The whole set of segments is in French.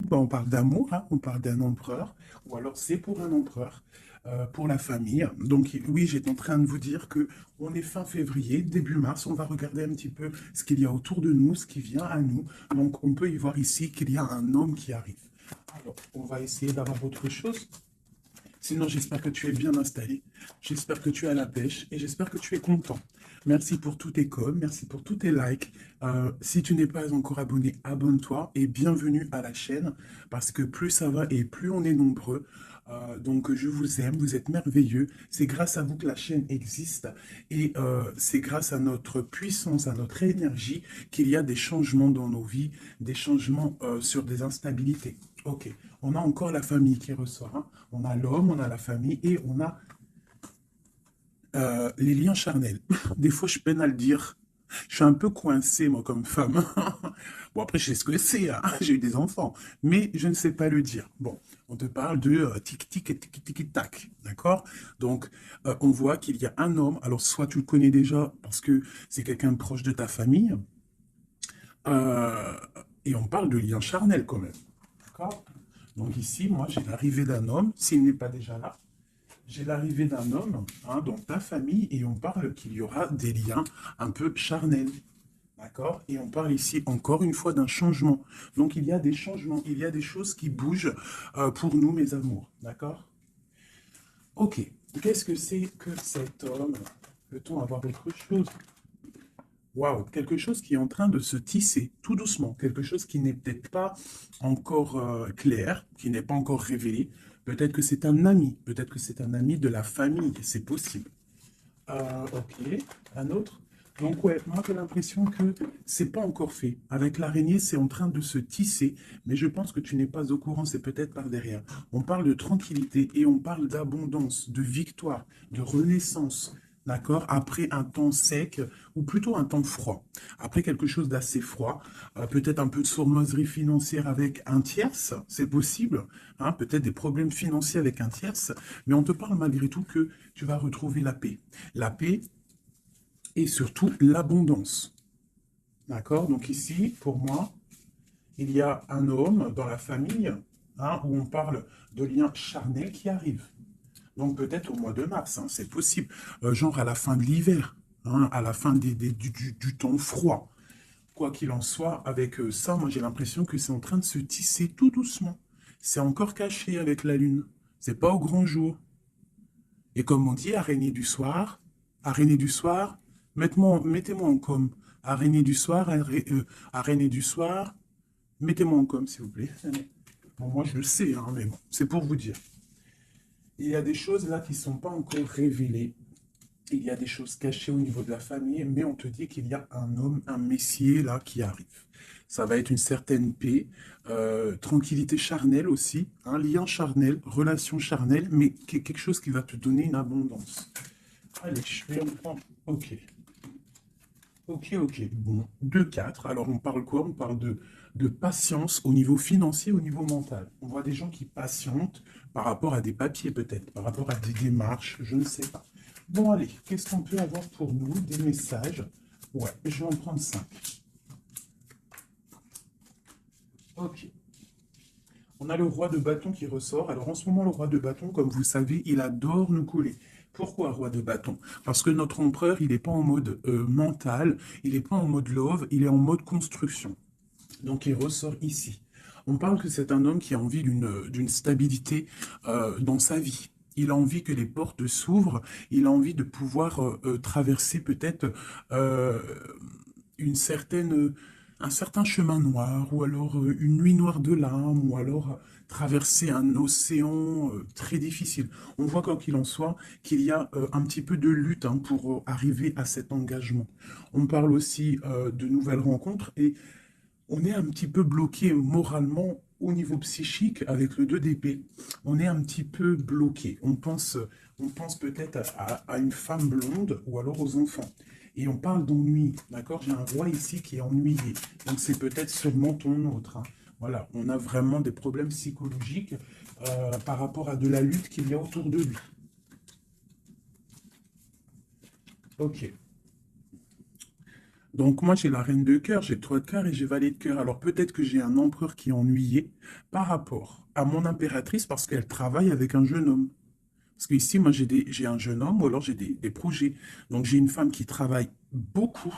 Ben, on parle d'amour, hein, on parle d'un empereur, ou alors c'est pour un empereur, pour la famille. Donc oui, j'étais en train de vous dire que on est fin février, début mars, on va regarder un petit peu ce qu'il y a autour de nous, ce qui vient à nous. Donc on peut y voir ici qu'il y a un homme qui arrive. Alors, on va essayer d'avoir autre chose. Sinon, j'espère que tu es bien installé, j'espère que tu es à la pêche et j'espère que tu es content. Merci pour tous tes coms, merci pour tous tes likes. Si tu n'es pas encore abonné, abonne-toi et bienvenue à la chaîne parce que plus ça va et plus on est nombreux. Donc je vous aime, vous êtes merveilleux. C'est grâce à vous que la chaîne existe et c'est grâce à notre puissance, à notre énergie qu'il y a des changements dans nos vies, des changements sur des instabilités. Ok, on a encore la famille qui ressort, hein. On a l'homme, on a la famille et on a les liens charnels. Des fois, je peine à le dire. Je suis un peu coincé, moi, comme femme. Bon, après, je sais ce que c'est, hein. J'ai eu des enfants, mais je ne sais pas le dire. Bon, on te parle de tic-tic et tic-tic-tac, d'accord? Donc, on voit qu'il y a un homme. Alors, soit tu le connais déjà parce que c'est quelqu'un de proche de ta famille, euh, et on parle de liens charnels quand même, d'accord? Donc ici, moi, j'ai l'arrivée d'un homme, s'il n'est pas déjà là. J'ai l'arrivée d'un homme, hein, dans ta famille, et on parle qu'il y aura des liens un peu charnels. D'accord? Et on parle ici encore une fois d'un changement. Donc il y a des changements, il y a des choses qui bougent pour nous, mes amours. D'accord? Ok. Qu'est-ce que c'est que cet homme? Peut-on avoir autre chose? Waouh, quelque chose qui est en train de se tisser tout doucement, quelque chose qui n'est peut-être pas encore clair, qui n'est pas encore révélé. Peut-être que c'est un ami, peut-être que c'est un ami de la famille, c'est possible. Ok, un autre. Donc ouais, moi j'ai l'impression que c'est pas encore fait. Avec l'araignée, c'est en train de se tisser, mais je pense que tu n'es pas au courant, c'est peut-être par derrière. On parle de tranquillité et on parle d'abondance, de victoire, de renaissance. D'accord? Après un temps sec, ou plutôt un temps froid. Après quelque chose d'assez froid, peut-être un peu de sournoiserie financière avec un tierce, c'est possible, hein, peut-être des problèmes financiers avec un tierce, mais on te parle malgré tout que tu vas retrouver la paix et surtout l'abondance. D'accord? Donc ici, pour moi, il y a un homme dans la famille, hein, où on parle de liens charnels qui arrivent. Donc peut-être au mois de mars, hein, c'est possible. Genre à la fin de l'hiver, hein, à la fin du temps froid. Quoi qu'il en soit, avec ça, moi j'ai l'impression que c'est en train de se tisser tout doucement. C'est encore caché avec la lune. C'est pas au grand jour. Et comme on dit, araignée du soir, mettez-moi en com. Araignée du soir, araignée du soir, mettez-moi en com, s'il vous plaît. Bon, moi, je le sais, hein, mais bon, c'est pour vous dire. Il y a des choses là qui ne sont pas encore révélées. Il y a des choses cachées au niveau de la famille, mais on te dit qu'il y a un homme, un messier là qui arrive. Ça va être une certaine paix, tranquillité charnelle aussi, un lien charnel, relation charnelle, mais quelque chose qui va te donner une abondance. Allez, je vais en prendre. Ok, ok. Bon, 2 4. Alors, on parle quoi? On parle de patience au niveau financier, au niveau mental. On voit des gens qui patientent par rapport à des papiers, peut-être, par rapport à des démarches, je ne sais pas. Bon, allez, qu'est-ce qu'on peut avoir pour nous? Des messages. Ouais, je vais en prendre 5. Ok. On a le roi de bâton qui ressort. Alors en ce moment, le roi de bâton, comme vous savez, il adore nous couler. Pourquoi roi de bâton? Parce que notre empereur, il n'est pas en mode mental, il n'est pas en mode love, il est en mode construction. Donc il ressort ici. On parle que c'est un homme qui a envie d'une stabilité dans sa vie. Il a envie que les portes s'ouvrent, il a envie de pouvoir traverser peut-être euh, une certaine, un certain chemin noir, ou alors une nuit noire de larmes, ou alors traverser un océan très difficile. On voit quoi qu'il en soit qu'il y a un petit peu de lutte, hein, pour arriver à cet engagement. On parle aussi de nouvelles rencontres et on est un petit peu bloqué moralement au niveau psychique avec le 2 d'épée. On est un petit peu bloqué. On pense peut-être à une femme blonde ou alors aux enfants. Et on parle d'ennui, d'accord? J'ai un roi ici qui est ennuyé. Donc c'est peut-être sûrement ton autre, hein. Voilà, on a vraiment des problèmes psychologiques par rapport à de la lutte qu'il y a autour de lui. Ok. Donc moi j'ai la reine de cœur, j'ai le 3 de cœur et j'ai valet de cœur. Alors peut-être que j'ai un empereur qui est ennuyé par rapport à mon impératrice parce qu'elle travaille avec un jeune homme. Parce qu'ici, moi, j'ai un jeune homme ou alors j'ai des projets. Donc, j'ai une femme qui travaille beaucoup,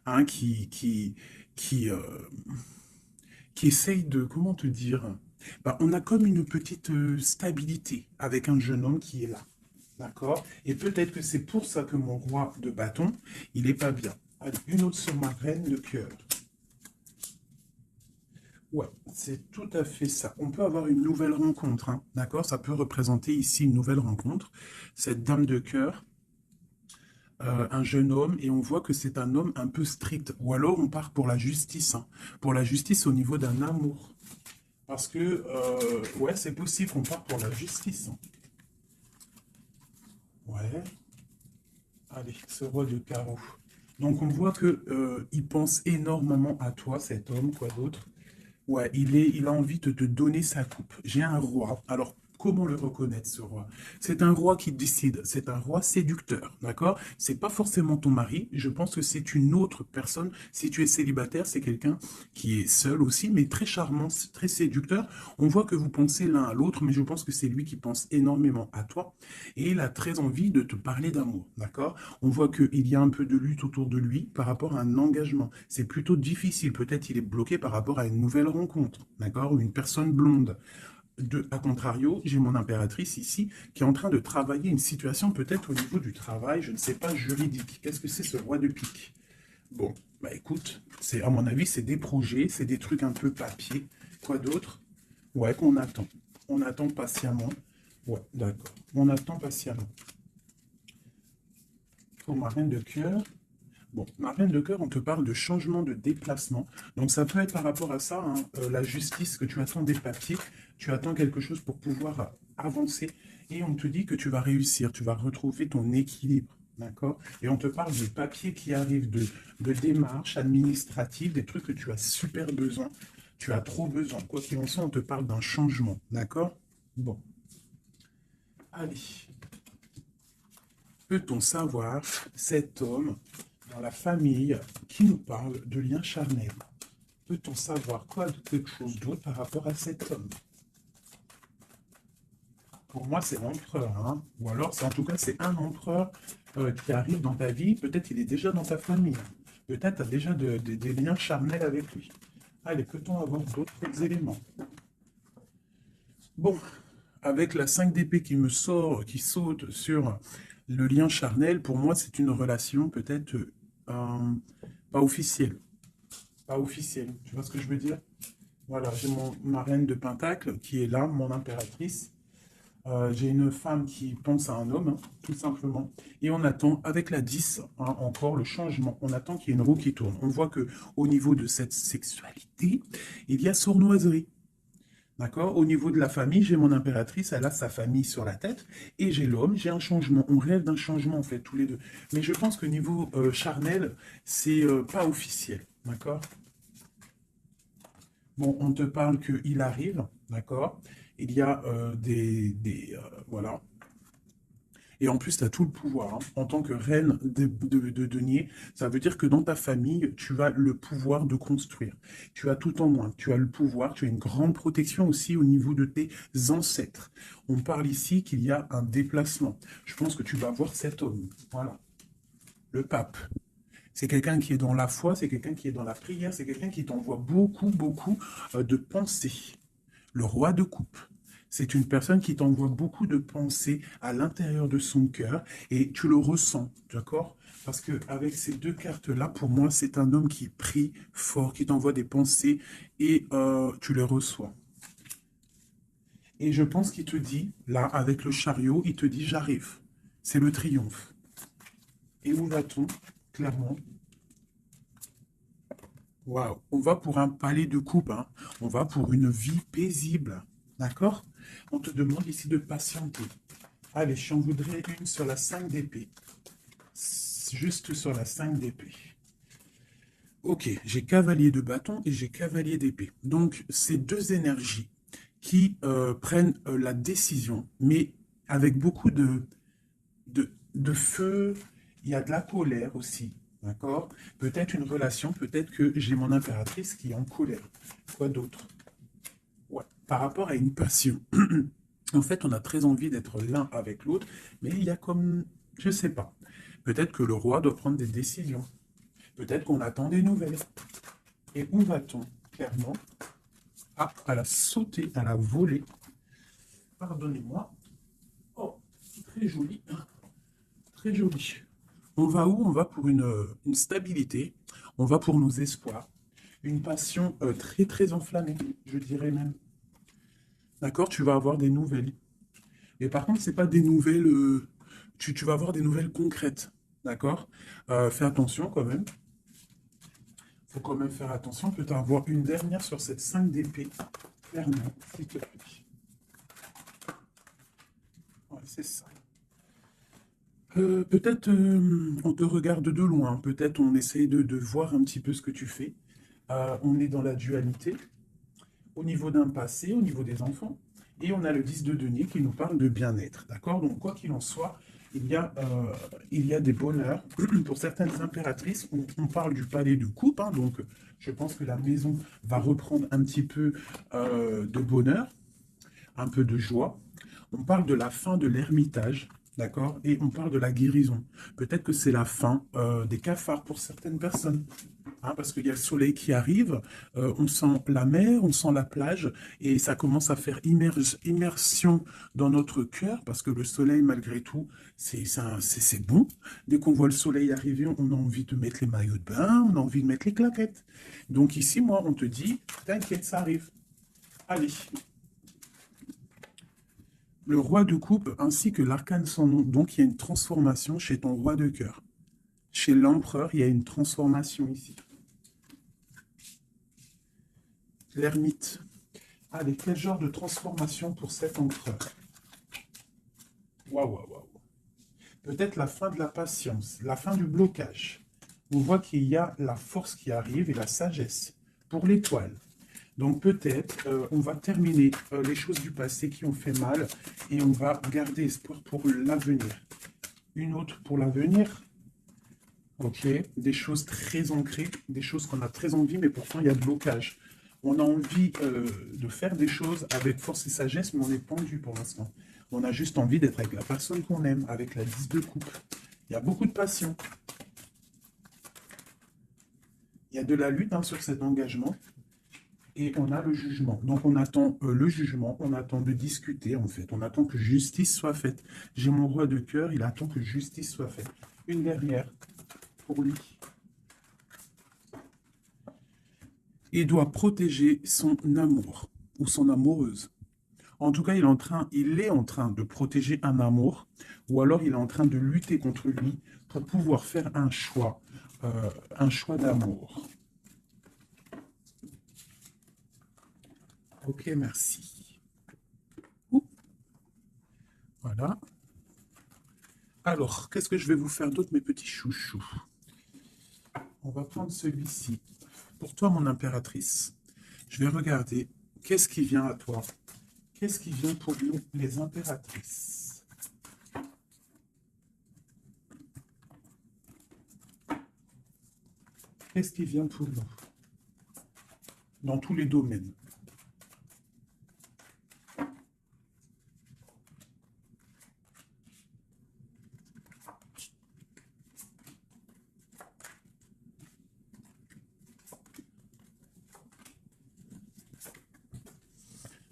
hein, qui essaye de, comment te dire, bah, on a comme une petite stabilité avec un jeune homme qui est là. D'accord? Et peut-être que c'est pour ça que mon roi de bâton, il est pas bien. Allez, une autre sur ma reine de cœur. Ouais, c'est tout à fait ça. On peut avoir une nouvelle rencontre, hein, d'accord? Ça peut représenter ici une nouvelle rencontre. Cette dame de cœur, un jeune homme, et on voit que c'est un homme un peu strict. Ou alors on part pour la justice, hein, pour la justice au niveau d'un amour. Parce que, ouais, c'est possible qu'on parte pour la justice, hein. Ouais, allez, ce roi de carreau. Donc on voit que il pense énormément à toi, cet homme, quoi d'autre? Ouais, il a envie de te donner sa coupe. J'ai un roi. Alors, comment le reconnaître, ce roi? C'est un roi qui décide. C'est un roi séducteur, d'accord? C'est pas forcément ton mari. Je pense que c'est une autre personne. Si tu es célibataire, c'est quelqu'un qui est seul aussi, mais très charmant, très séducteur. On voit que vous pensez l'un à l'autre, mais je pense que c'est lui qui pense énormément à toi. Et il a très envie de te parler d'amour, d'accord? On voit qu'il y a un peu de lutte autour de lui par rapport à un engagement. C'est plutôt difficile. Peut-être il est bloqué par rapport à une nouvelle rencontre, d'accord? Ou une personne blonde. À contrario, j'ai mon impératrice ici qui est en train de travailler une situation peut-être au niveau du travail, je ne sais pas, juridique. Qu'est-ce que c'est ce roi de pique? Bon, bah écoute, c'est à mon avis, c'est des projets, c'est des trucs un peu papier. Quoi d'autre? Ouais, qu'on attend. On attend patiemment. Ouais, d'accord. On attend patiemment. Pour ma reine de cœur, bon, ma reine de cœur, on te parle de changement de déplacement. Donc ça peut être par rapport à ça, hein, la justice, que tu attends des papiers, tu attends quelque chose pour pouvoir avancer, et on te dit que tu vas réussir, tu vas retrouver ton équilibre. D'accord? Et on te parle de papiers qui arrivent, de démarches administratives, des trucs que tu as super besoin. Tu as trop besoin. Quoi qu'il en soit, on te parle d'un changement. D'accord? Bon. Allez. Peut-on savoir cet homme dans la famille qui nous parle de lien charnel? Peut-on savoir quoi de quelque chose d'autre par rapport à cet homme? Pour moi, c'est l'empereur, hein. Ou alors, en tout cas, c'est un empereur qui arrive dans ta vie. Peut-être il est déjà dans ta famille. Peut-être tu as déjà des liens charnels avec lui. Allez, peut-on avoir d'autres éléments? Bon, avec la 5 d'épée qui me sort, qui saute sur le lien charnel, pour moi, c'est une relation peut-être pas officielle. Pas officielle. Tu vois ce que je veux dire? Voilà, j'ai ma reine de Pentacle qui est là, mon impératrice. J'ai une femme qui pense à un homme, hein, tout simplement. Et on attend, avec la 10, hein, encore le changement. On attend qu'il y ait une roue qui tourne. On voit que au niveau de cette sexualité, il y a sournoiserie. D'accord? Au niveau de la famille, j'ai mon impératrice, elle a sa famille sur la tête, et j'ai l'homme, j'ai un changement. On rêve d'un changement, en fait, tous les deux. Mais je pense que niveau charnel, c'est pas officiel. D'accord? Bon, on te parle qu'il arrive, d'accord? Il y a voilà. Et en plus, tu as tout le pouvoir, hein. En tant que reine de denier, ça veut dire que dans ta famille, tu as le pouvoir de construire. Tu as tout en moins. Tu as le pouvoir, tu as une grande protection aussi au niveau de tes ancêtres. On parle ici qu'il y a un déplacement. Je pense que tu vas voir cet homme. Voilà. Le pape. C'est quelqu'un qui est dans la foi, c'est quelqu'un qui est dans la prière, c'est quelqu'un qui t'envoie beaucoup, beaucoup de pensées. Le roi de coupe. C'est une personne qui t'envoie beaucoup de pensées à l'intérieur de son cœur et tu le ressens, d'accord? Parce que avec ces deux cartes-là, pour moi, c'est un homme qui prie fort, qui t'envoie des pensées et tu les reçois. Et je pense qu'il te dit, là, avec le chariot, il te dit, j'arrive. C'est le triomphe. Et où va-t-on? Clairement. Waouh, on va pour un palais de coupe, hein. On va pour une vie paisible. D'accord? On te demande ici de patienter. Allez, j'en voudrais une sur la 5 d'épée. Juste sur la 5 d'épée. Ok, j'ai cavalier de bâton et j'ai cavalier d'épée. Donc, ces deux énergies qui prennent la décision, mais avec beaucoup de feu, il y a de la colère aussi. D'accord? Peut-être une relation, peut-être que j'ai mon impératrice qui est en colère. Quoi d'autre? Ouais, par rapport à une passion. En fait, on a très envie d'être l'un avec l'autre, mais il y a comme, je sais pas. Peut-être que le roi doit prendre des décisions. Peut-être qu'on attend des nouvelles. Et où va-t-on? Clairement, à la sauter, à la voler. Pardonnez-moi. Oh, très joli, hein, très joli. On va où? On va pour une stabilité. On va pour nos espoirs. Une passion très très enflammée, je dirais même. D'accord? Tu vas avoir des nouvelles. Mais par contre, c'est pas des nouvelles. Tu vas avoir des nouvelles concrètes. D'accord? Fais attention quand même. Faut quand même faire attention. Peut-être avoir une dernière sur cette 5 d'épée. Clairement, s'il te plaît. Ouais, c'est ça. Peut-être on te regarde de loin. Peut-être on essaye de voir un petit peu ce que tu fais. On est dans la dualité. Au niveau d'un passé, au niveau des enfants. Et on a le 10 de denier qui nous parle de bien-être. D'accord? Donc, quoi qu'il en soit, il y a des bonheurs. Pour certaines impératrices, on parle du palais de coupe. Hein, donc, je pense que la maison va reprendre un petit peu de bonheur, un peu de joie. On parle de la fin de l'ermitage. D'accord? Et on parle de la guérison. Peut-être que c'est la fin des cafards pour certaines personnes. Hein, parce qu'il y a le soleil qui arrive, on sent la mer, on sent la plage, et ça commence à faire immersion dans notre cœur, parce que le soleil, malgré tout, c'est bon. Dès qu'on voit le soleil arriver, on a envie de mettre les maillots de bain, on a envie de mettre les claquettes. Donc ici, moi, on te dit, t'inquiète, ça arrive. Allez. Le roi de coupe ainsi que l'arcane sans nom. Donc il y a une transformation chez ton roi de cœur. Chez l'empereur, il y a une transformation ici. L'ermite. Allez, quel genre de transformation pour cet empereur? Waouh, waouh, waouh. Peut-être la fin de la patience, la fin du blocage. On voit qu'il y a la force qui arrive et la sagesse pour l'étoile. Donc peut-être on va terminer les choses du passé qui ont fait mal et on va garder espoir pour l'avenir. Une autre pour l'avenir. Ok, des choses très ancrées, des choses qu'on a très envie, mais pourtant il y a de blocage. On a envie de faire des choses avec force et sagesse, mais on est pendu pour l'instant. On a juste envie d'être avec la personne qu'on aime, avec la 10 de coupe. Il y a beaucoup de passion. Il y a de la lutte hein, sur cet engagement. Et on a le jugement. Donc on attend le jugement, on attend de discuter en fait. On attend que justice soit faite. J'ai mon roi de cœur, il attend que justice soit faite. Une dernière pour lui. Il doit protéger son amour ou son amoureuse. En tout cas, il est en train de protéger un amour, ou alors il est en train de lutter contre lui pour pouvoir faire un choix d'amour. Ok, merci. Ouh, voilà. Alors, qu'est-ce que je vais vous faire d'autre, mes petits chouchous? On va prendre celui-ci. Pour toi, mon impératrice, je vais regarder qu'est-ce qui vient à toi. Qu'est-ce qui vient pour nous, les impératrices? Qu'est-ce qui vient pour nous? Dans tous les domaines.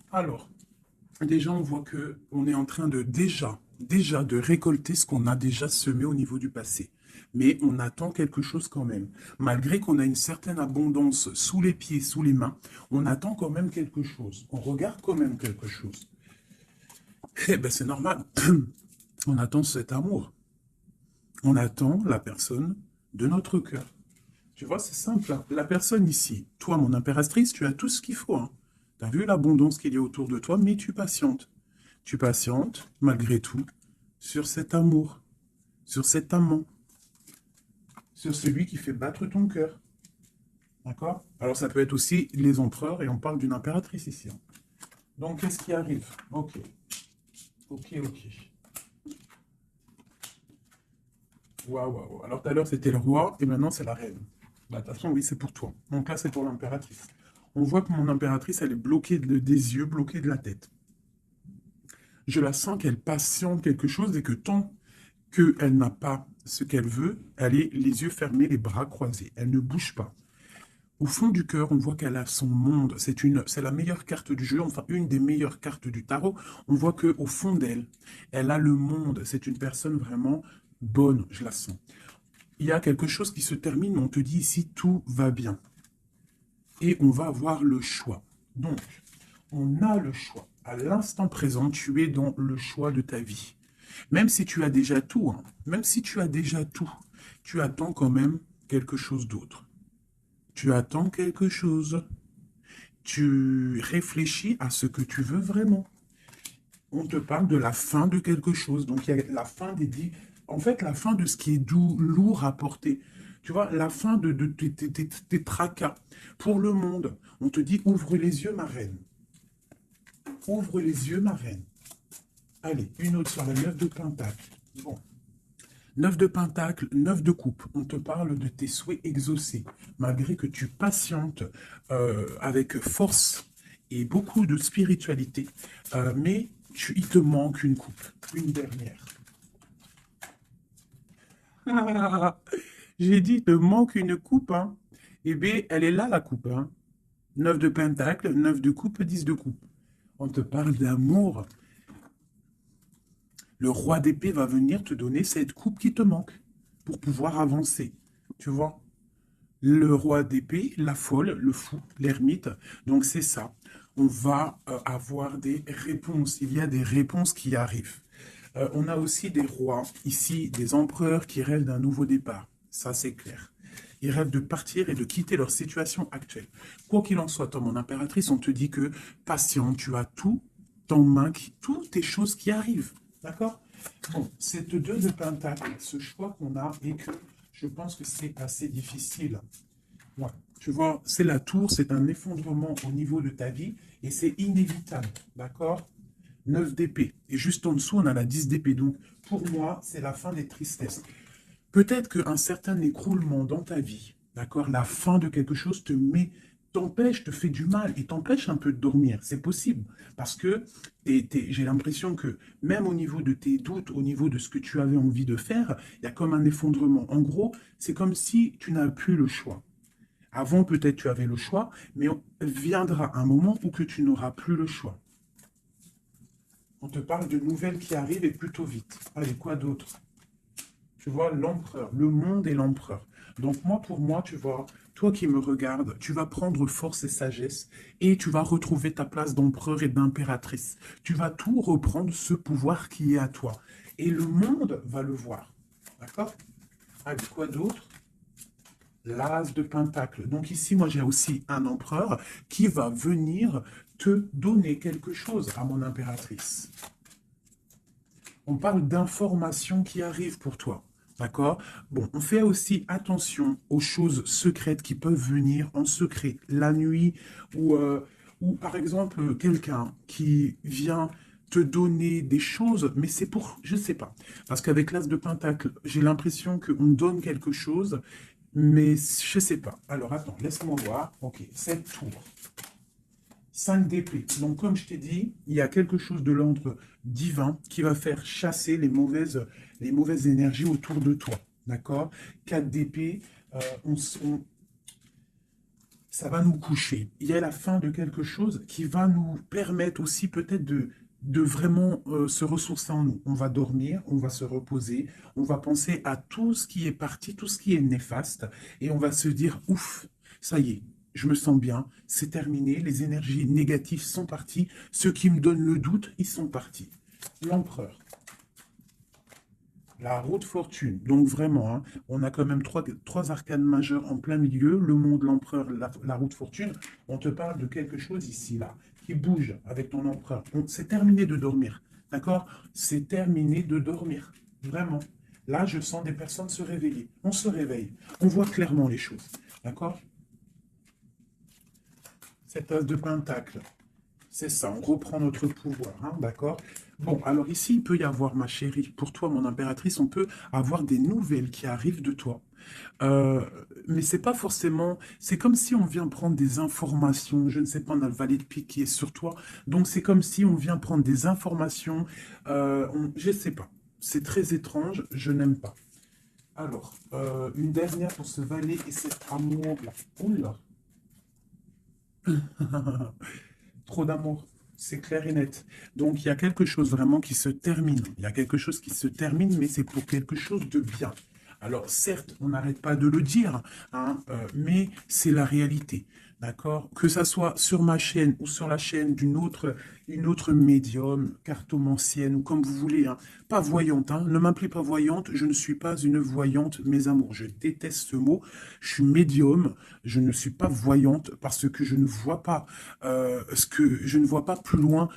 Alors, déjà, on voit que on est en train de déjà de récolter ce qu'on a déjà semé au niveau du passé. Mais on attend quelque chose quand même. Malgré qu'on a une certaine abondance sous les pieds, sous les mains, on attend quand même quelque chose. On regarde quand même quelque chose. Eh ben, c'est normal. On attend cet amour. On attend la personne de notre cœur. Tu vois, c'est simple, hein. La personne ici, toi, mon impératrice, tu as tout ce qu'il faut, hein. Tu as vu l'abondance qu'il y a autour de toi, mais tu patientes. Tu patientes, malgré tout, sur cet amour, sur cet amant, sur celui qui fait battre ton cœur. D'accord? Alors, ça peut être aussi les empereurs, et on parle d'une impératrice ici, hein. Donc, qu'est-ce qui arrive? Ok. Ok, ok. Waouh, waouh. Alors tout à l'heure, c'était le roi et maintenant, c'est la reine. Bah, attention, oui, c'est pour toi. Donc là, c'est pour l'impératrice. On voit que mon impératrice, elle est bloquée des yeux, bloquée de la tête. Je la sens qu'elle patiente quelque chose et que tant qu'elle n'a pas ce qu'elle veut, elle est les yeux fermés, les bras croisés. Elle ne bouge pas. Au fond du cœur, on voit qu'elle a son monde. C'est la meilleure carte du jeu, enfin une des meilleures cartes du tarot. On voit que au fond d'elle, elle a le monde. C'est une personne vraiment bonne, je la sens. Il y a quelque chose qui se termine, mais on te dit ici tout va bien. Et on va avoir le choix. Donc, on a le choix. À l'instant présent, tu es dans le choix de ta vie. Même si tu as déjà tout, hein, même si tu as déjà tout, tu attends quand même quelque chose d'autre. Tu attends quelque chose. Tu réfléchis à ce que tu veux vraiment. On te parle de la fin de quelque chose. Donc, il y a la fin des dix. En fait, la fin de ce qui est doux, lourd à porter. Tu vois, la fin de tes tracas pour le monde. On te dit, ouvre les yeux, ma reine. Ouvre les yeux, ma reine. Allez, une autre sur la 9 de Pentacle. Bon. 9 de Pentacle, 9 de coupe. On te parle de tes souhaits exaucés. Malgré que tu patientes avec force et beaucoup de spiritualité. Mais il te manque une coupe. Une dernière. J'ai dit, il te manque une coupe. Hein. Eh bien, elle est là, la coupe. Hein. 9 de Pentacle, 9 de coupe, 10 de coupe. On te parle d'amour. Le roi d'épée va venir te donner cette coupe qui te manque pour pouvoir avancer. Tu vois? Le roi d'épée, la folle, le fou, l'ermite. Donc c'est ça. On va avoir des réponses. Il y a des réponses qui arrivent. On a aussi des rois, ici, des empereurs qui rêvent d'un nouveau départ. Ça, c'est clair. Ils rêvent de partir et de quitter leur situation actuelle. Quoi qu'il en soit, toi, mon impératrice, on te dit que patient, tu as tout en main, toutes tes choses qui arrivent. D'accord? Bon, cette 2 de Pentacle, ce choix qu'on a et que je pense que c'est assez difficile. Ouais. Tu vois, c'est la tour, c'est un effondrement au niveau de ta vie et c'est inévitable. D'accord? 9 d'épée. Et juste en dessous, on a la 10 d'épée. Donc, pour moi, c'est la fin des tristesses. Peut-être qu'un certain écroulement dans ta vie, d'accord, la fin de quelque chose t'empêche, te fait du mal et t'empêche un peu de dormir. C'est possible. Parce que j'ai l'impression que même au niveau de tes doutes, au niveau de ce que tu avais envie de faire, il y a comme un effondrement. En gros, c'est comme si tu n'as plus le choix. Avant, peut-être tu avais le choix, mais viendra un moment où que tu n'auras plus le choix. On te parle de nouvelles qui arrivent et plutôt vite. Allez, quoi d'autre? Tu vois, l'empereur, le monde et l'empereur. Donc moi, pour moi, tu vois, toi qui me regardes, tu vas prendre force et sagesse et tu vas retrouver ta place d'empereur et d'impératrice. Tu vas tout reprendre, ce pouvoir qui est à toi. Et le monde va le voir. D'accord? Avec quoi d'autre? L'as de Pentacle. Donc ici, moi, j'ai aussi un empereur qui va venir te donner quelque chose à mon impératrice. On parle d'informations qui arrivent pour toi. D'accord? Bon, on fait aussi attention aux choses secrètes qui peuvent venir en secret la nuit ou par exemple quelqu'un qui vient te donner des choses, mais c'est pour, je ne sais pas. Parce qu'avec l'as de Pentacle, j'ai l'impression qu'on donne quelque chose, mais je ne sais pas. Alors attends, laisse-moi voir. Ok, cette tour. 5 d'épée. Donc, comme je t'ai dit, il y a quelque chose de l'ordre divin qui va faire chasser les mauvaises énergies autour de toi. D'accord? 4 d'épée, ça va nous coucher. Il y a la fin de quelque chose qui va nous permettre aussi peut-être de vraiment se ressourcer en nous. On va dormir, on va se reposer, on va penser à tout ce qui est parti, tout ce qui est néfaste, et on va se dire, ouf, ça y est, je me sens bien, c'est terminé, les énergies négatives sont parties, ceux qui me donnent le doute, ils sont partis. L'empereur. La roue de fortune. Donc vraiment, hein, on a quand même trois arcanes majeures en plein milieu. Le monde, l'empereur, la roue de fortune. On te parle de quelque chose ici, là, qui bouge avec ton empereur. C'est terminé de dormir. D'accord? C'est terminé de dormir. Vraiment. Là, je sens des personnes se réveiller. On se réveille. On voit clairement les choses. D'accord? Cette as de Pentacle. C'est ça, on reprend notre pouvoir, hein, d'accord? Bon, alors ici, il peut y avoir, ma chérie, pour toi, mon impératrice, on peut avoir des nouvelles qui arrivent de toi. Euh, mais c'est pas forcément. C'est comme si on vient prendre des informations. Je ne sais pas, on a le valet de pique qui est sur toi. Donc c'est comme si on vient prendre des informations. Je sais pas. C'est très étrange. Je n'aime pas. Alors, une dernière pour ce valet et cet amour-là. Oula. Trop d'amour. C'est clair et net. Donc, il y a quelque chose vraiment qui se termine. Il y a quelque chose qui se termine, mais c'est pour quelque chose de bien. Alors, certes, on n'arrête pas de le dire, hein, mais c'est la réalité. D'accord? Que ça soit sur ma chaîne ou sur la chaîne une autre médium, cartomancienne ou comme vous voulez, hein. Pas voyante, hein. Ne m'appelez pas voyante, je ne suis pas une voyante, mes amours. Je déteste ce mot. Je suis médium, je ne suis pas voyante parce que je ne vois pas je ne vois pas plus loin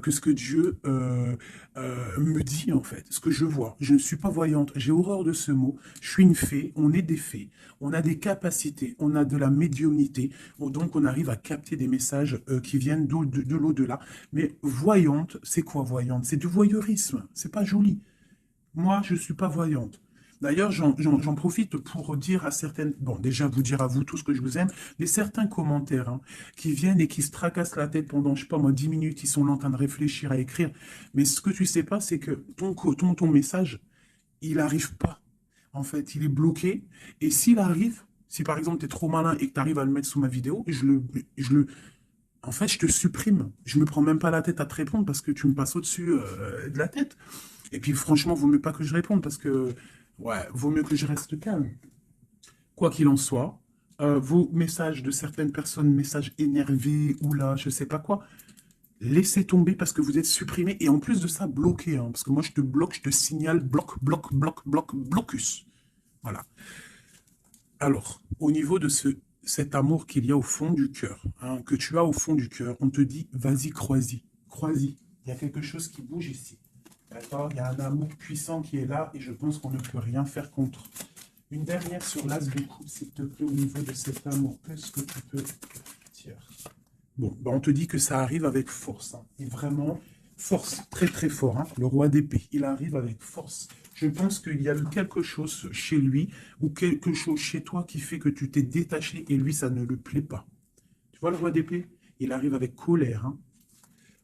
que ce que Dieu me dit en fait, ce que je vois. Je ne suis pas voyante. J'ai horreur de ce mot. Je suis une fée. On est des fées. On a des capacités. On a de la médiumnité. Donc on arrive à capter des messages qui viennent de l'au-delà. Mais voyante, c'est quoi voyante? C'est du voyeurisme. C'est pas joli. Moi, je ne suis pas voyante. D'ailleurs, j'en profite pour dire à certaines, bon, déjà vous dire à vous tous que je vous aime, mais certains commentaires hein, qui viennent et qui se tracassent la tête pendant, je sais pas moi, 10 minutes, ils sont là en train de réfléchir à écrire. Mais ce que tu sais pas, c'est que ton message, il n'arrive pas. En fait, il est bloqué. Et s'il arrive, si par exemple tu es trop malin et que tu arrives à le mettre sous ma vidéo, je le, en fait, je te supprime. Je me prends même pas la tête à te répondre parce que tu me passes au-dessus de la tête. Et puis franchement, vaut mieux pas que je réponde parce que, ouais, vaut mieux que je reste calme. Quoi qu'il en soit, vos messages de certaines personnes, messages énervés ou là, je sais pas quoi, laissez tomber parce que vous êtes supprimé et en plus de ça, bloqué. Hein, parce que moi, je te bloque, je te signale bloc, bloc, bloc, bloc, blocus. Voilà. Alors, au niveau de cet amour qu'il y a au fond du cœur, hein, que tu as au fond du cœur, on te dit, vas-y, crois-y, crois-y. Il y a quelque chose qui bouge ici. D'accord? Il y a un amour puissant qui est là et je pense qu'on ne peut rien faire contre. Une dernière sur l'as de coupe, s'il te plaît, au niveau de cet amour. Qu'est-ce que tu peux dire? Bon, ben on te dit que ça arrive avec force. Hein. Et vraiment, force, très très fort. Hein. Le roi d'épée, il arrive avec force. Je pense qu'il y a eu quelque chose chez lui ou quelque chose chez toi qui fait que tu t'es détaché et lui, ça ne le plaît pas. Tu vois le roi d'épée? Il arrive avec colère. Hein.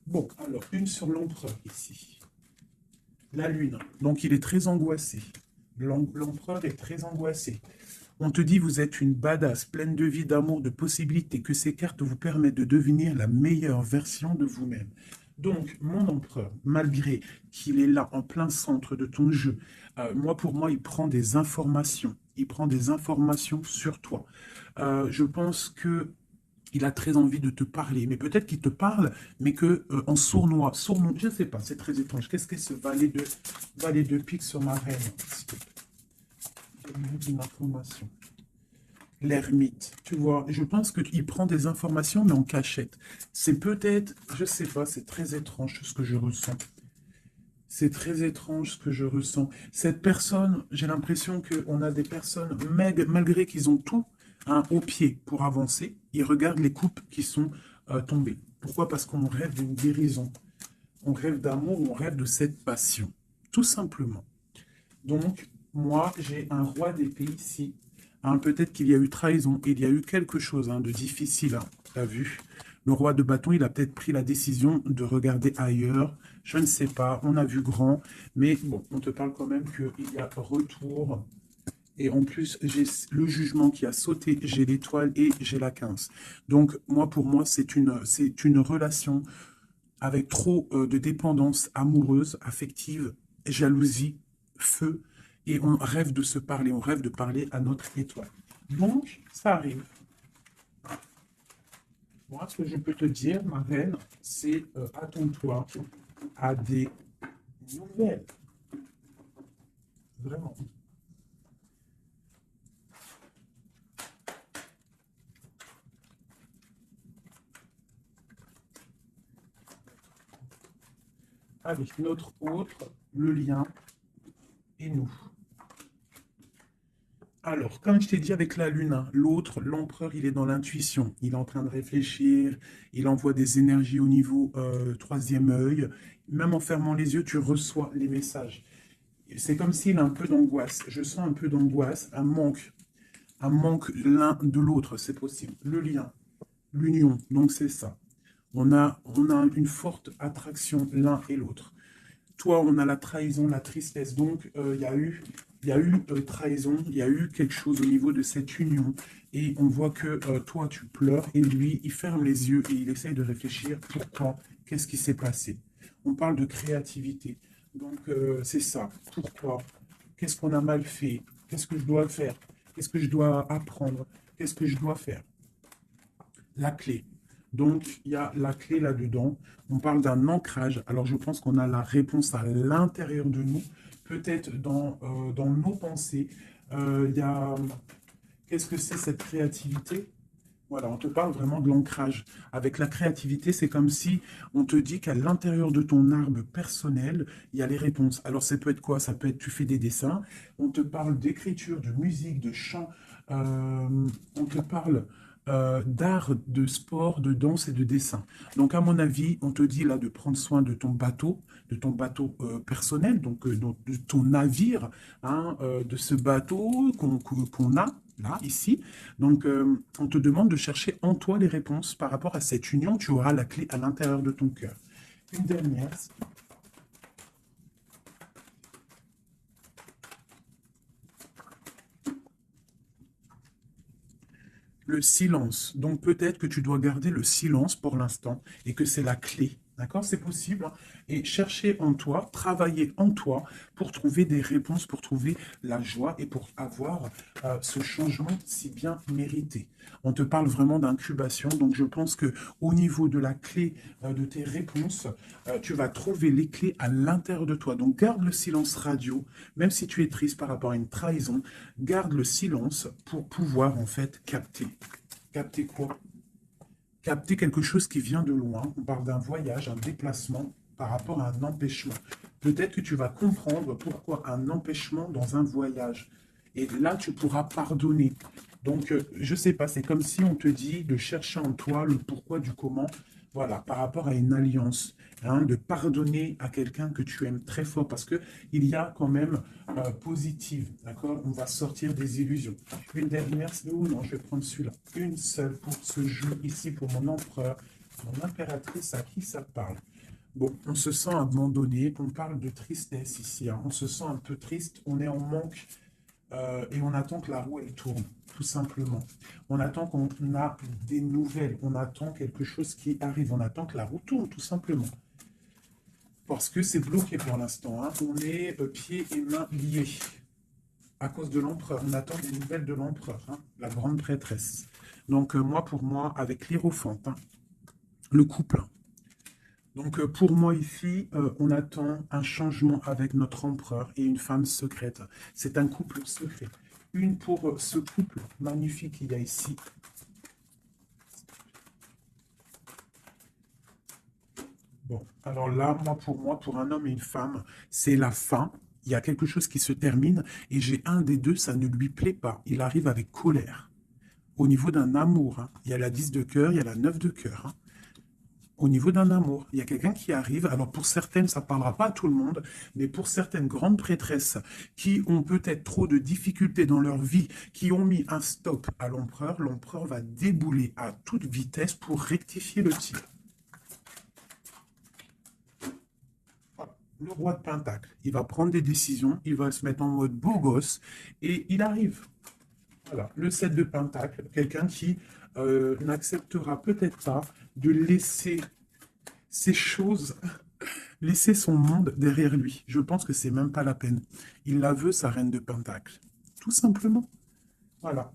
Bon, alors, une sur l'empereur ici. La lune. Donc, il est très angoissé. L'empereur est très angoissé. On te dit, vous êtes une badass, pleine de vie, d'amour, de possibilités, que ces cartes vous permettent de devenir la meilleure version de vous-même. Donc, mon empereur, malgré qu'il est là, en plein centre de ton jeu, pour moi, il prend des informations. Il prend des informations sur toi. Je pense que il a très envie de te parler, mais peut-être qu'il te parle, mais que en sournois, je ne sais pas, c'est très étrange. Qu'est-ce que ce valet de pique sur ma reine? Une information. L'ermite, tu vois, je pense qu'il prend des informations, mais en cachette. C'est peut-être, je sais pas, c'est très étrange ce que je ressens. C'est très étrange ce que je ressens. Cette personne, j'ai l'impression qu'on a des personnes, malgré qu'ils ont tout hein, au pied pour avancer, ils regardent les coupes qui sont tombées. Pourquoi? Parce qu'on rêve d'une guérison. On rêve d'amour, on rêve de cette passion. Tout simplement. Donc, moi, j'ai un roi d'épée ici. Hein, peut-être qu'il y a eu trahison, il y a eu quelque chose hein, de difficile. Hein, t'as vu? Le roi de bâton, il a peut-être pris la décision de regarder ailleurs. Je ne sais pas, on a vu grand. Mais bon, on te parle quand même qu'il y a retour. Et en plus, j'ai le jugement qui a sauté, j'ai l'étoile et j'ai la 15. Donc, moi, pour moi, c'est une relation avec trop de dépendance amoureuse, affective, jalousie, feu, et on rêve de se parler, on rêve de parler à notre étoile. Donc, ça arrive. Moi, ce que je peux te dire, ma reine, c'est attends-toi à des nouvelles. Vraiment. Avec notre autre, le lien et nous. Alors, comme je t'ai dit avec la Lune, hein, l'autre, l'empereur, il est dans l'intuition. Il est en train de réfléchir, il envoie des énergies au niveau troisième œil. Même en fermant les yeux, tu reçois les messages. C'est comme s'il a un peu d'angoisse. Je sens un peu d'angoisse, un manque l'un de l'autre, c'est possible. Le lien, l'union, donc c'est ça. On a une forte attraction l'un et l'autre. Toi, on a la trahison, la tristesse. Donc, il y a eu trahison, il y a eu quelque chose au niveau de cette union. Et on voit que toi, tu pleures et lui, il ferme les yeux et il essaye de réfléchir pourquoi, qu'est-ce qui s'est passé. On parle de créativité. Donc, c'est ça. Pourquoi? Qu'est-ce qu'on a mal fait? Qu'est-ce que je dois faire? Qu'est-ce que je dois apprendre? Qu'est-ce que je dois faire? La clé. Donc, il y a la clé là-dedans. On parle d'un ancrage. Alors, je pense qu'on a la réponse à l'intérieur de nous, peut-être dans nos pensées. Il y a... Qu'est-ce que c'est cette créativité? Voilà, on te parle vraiment de l'ancrage. Avec la créativité, c'est comme si on te dit qu'à l'intérieur de ton arbre personnel, il y a les réponses. Alors, ça peut être quoi? Ça peut être, tu fais des dessins, on te parle d'écriture, de musique, de chant, on te parle d'art, de sport, de danse et de dessin. Donc, à mon avis, on te dit là de prendre soin de ton bateau personnel, donc de ton navire, hein, de ce bateau qu'on a là, ici. Donc, on te demande de chercher en toi les réponses par rapport à cette union. Tu auras la clé à l'intérieur de ton cœur. Une dernière. Le silence. Donc peut-être que tu dois garder le silence pour l'instant et que c'est la clé. D'accord? C'est possible, hein. Et chercher en toi, travailler en toi pour trouver des réponses, pour trouver la joie et pour avoir ce changement si bien mérité. On te parle vraiment d'incubation, donc je pense que au niveau de la clé de tes réponses, tu vas trouver les clés à l'intérieur de toi. Donc garde le silence radio, même si tu es triste par rapport à une trahison, garde le silence pour pouvoir en fait capter. Capter quoi? Capter quelque chose qui vient de loin. On parle d'un voyage, un déplacement par rapport à un empêchement. Peut-être que tu vas comprendre pourquoi un empêchement dans un voyage. Et là, tu pourras pardonner. Donc, je ne sais pas, c'est comme si on te dit de chercher en toi le pourquoi du comment, voilà, par rapport à une alliance, hein, de pardonner à quelqu'un que tu aimes très fort, parce que il y a quand même positive, d'accord? On va sortir des illusions. Une dernière, ou non, je vais prendre celui-là. Une seule pour ce jeu ici, pour mon empereur, mon impératrice, à qui ça parle? Bon, on se sent abandonné, on parle de tristesse ici, hein. On se sent un peu triste, on est en manque et on attend que la roue elle tourne, tout simplement. On attend qu'on a des nouvelles, on attend quelque chose qui arrive, on attend que la roue tourne, tout simplement. Parce que c'est bloqué pour l'instant, hein. On est pieds et mains liés à cause de l'empereur. On attend des nouvelles de l'empereur, hein, la grande prêtresse. Donc moi, pour moi, avec l'Hiérophante, hein, le couple. Donc pour moi ici, on attend un changement avec notre empereur et une femme secrète. C'est un couple secret. Une pour ce couple magnifique qu'il y a ici. Bon, alors là, pour moi, pour un homme et une femme, c'est la fin. Il y a quelque chose qui se termine et j'ai un des deux, ça ne lui plaît pas. Il arrive avec colère. Au niveau d'un amour, hein, il y a la 10 de cœur, il y a la 9 de cœur, hein. Au niveau d'un amour, il y a quelqu'un qui arrive. Alors pour certaines, ça ne parlera pas à tout le monde, mais pour certaines grandes prêtresses qui ont peut-être trop de difficultés dans leur vie, qui ont mis un stop à l'empereur va débouler à toute vitesse pour rectifier le tir. Voilà. Le roi de Pentacle, il va prendre des décisions, il va se mettre en mode beau gosse et il arrive. Voilà, le 7 de Pentacle, quelqu'un qui n'acceptera peut-être pas de laisser ces choses, laisser son monde derrière lui. Je pense que c'est même pas la peine. Il la veut, sa reine de Pentacle. Tout simplement. Voilà.